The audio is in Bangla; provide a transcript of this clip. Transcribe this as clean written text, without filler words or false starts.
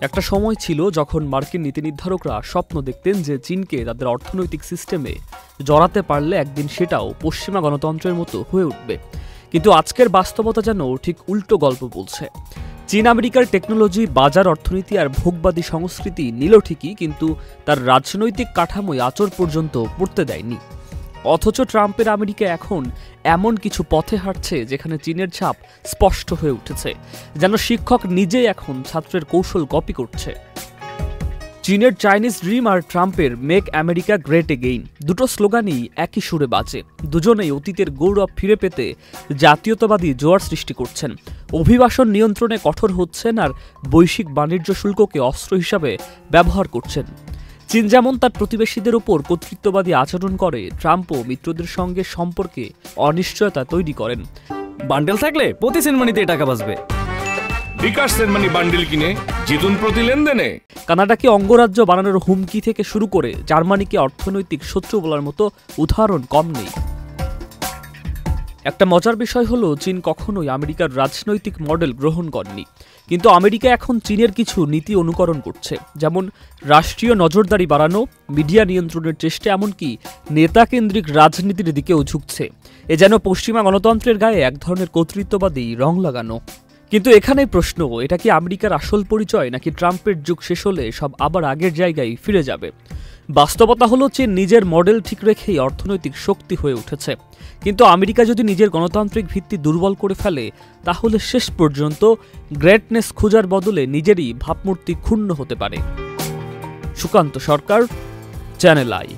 একটা সময় ছিল যখন মার্কিন নীতি নির্ধারকরা স্বপ্ন দেখতেন যে চীনকে তাদের অর্থনৈতিক সিস্টেমে জড়াতে পারলে একদিন সেটাও পশ্চিমা গণতন্ত্রের মতো হয়ে উঠবে। কিন্তু আজকের বাস্তবতা যেন ঠিক উল্টো গল্প বলছে। চীন আমেরিকার টেকনোলজি, বাজার অর্থনীতি আর ভোগবাদী সংস্কৃতি নিল ঠিকই, কিন্তু তার রাজনৈতিক কাঠামোয় আঁচড় পর্যন্ত পড়তে দেয়নি। অথচ ট্রাম্পের আমেরিকা এখন এমন কিছু পথে হাঁটছে যেখানে চীনের ছাপ স্পষ্ট হয়ে উঠেছে, যেন শিক্ষক নিজেই এখন ছাত্রের কৌশল কপি করছে। চীনের চাইনিজ ড্রিম আর ট্রাম্পের মেক আমেরিকা গ্রেট এগেইন, দুটো স্লোগানই একই সুরে বাজে। দুজনেই অতীতের গৌরব ফিরে পেতে জাতীয়তাবাদী জোয়ার সৃষ্টি করছেন, অভিবাসন নিয়ন্ত্রণে কঠোর হচ্ছেন আর বৈশ্বিক বাণিজ্য শুল্ককে অস্ত্র হিসাবে ব্যবহার করছেন। চীন যেমন তার প্রতিবেশীদের উপর কর্তৃত্ববাদী আচরণ করে, ট্রাম্পও মিত্রদের সঙ্গে সম্পর্কে অনিশ্চয়তা তৈরি করেন। বান্ডেল থাকলে প্রতি সেনমানিতে টাকা বাঁচবে। বিকাশ সেনমানি বান্ডেল কিনে জিতুন প্রতি লেনদেনে। কানাডাকে অঙ্গরাজ্য বানানোর হুমকি থেকে শুরু করে জার্মানিকে অর্থনৈতিক শত্রু বলার মতো উদাহরণ কম নেই। একটা মজার বিষয় হলো, চীন কখনোই আমেরিকার রাজনৈতিক মডেল গ্রহণ করেনি, কিন্তু আমেরিকা এখন চীনের কিছু নীতি অনুকরণ করছে, যেমন রাষ্ট্রীয় নজরদারি বাড়ানো, মিডিয়া নিয়ন্ত্রণের চেষ্টা, এমনকি নেতাকেন্দ্রিক রাজনীতির দিকেও ঝুঁকছে। এ যেন পশ্চিমা গণতন্ত্রের গায়ে এক ধরনের কর্তৃত্ববাদী রং লাগানো। কিন্তু এখানেই প্রশ্ন, এটা কি আমেরিকার আসল পরিচয়, নাকি ট্রাম্পের যুগ শেষ হলে সব আবার আগের জায়গায় ফিরে যাবে? বাস্তবতা হলো, চীন নিজের মডেল ঠিক রেখেই অর্থনৈতিক শক্তি হয়ে উঠেছে, কিন্তু আমেরিকা যদি নিজের গণতান্ত্রিক ভিত্তি দুর্বল করে ফেলে, তাহলে শেষ পর্যন্ত গ্রেটনেস খোঁজার বদলে নিজেরই ভাবমূর্তি ক্ষুণ্ণ হতে পারে। সুকান্ত সরকার, চ্যানেল আই।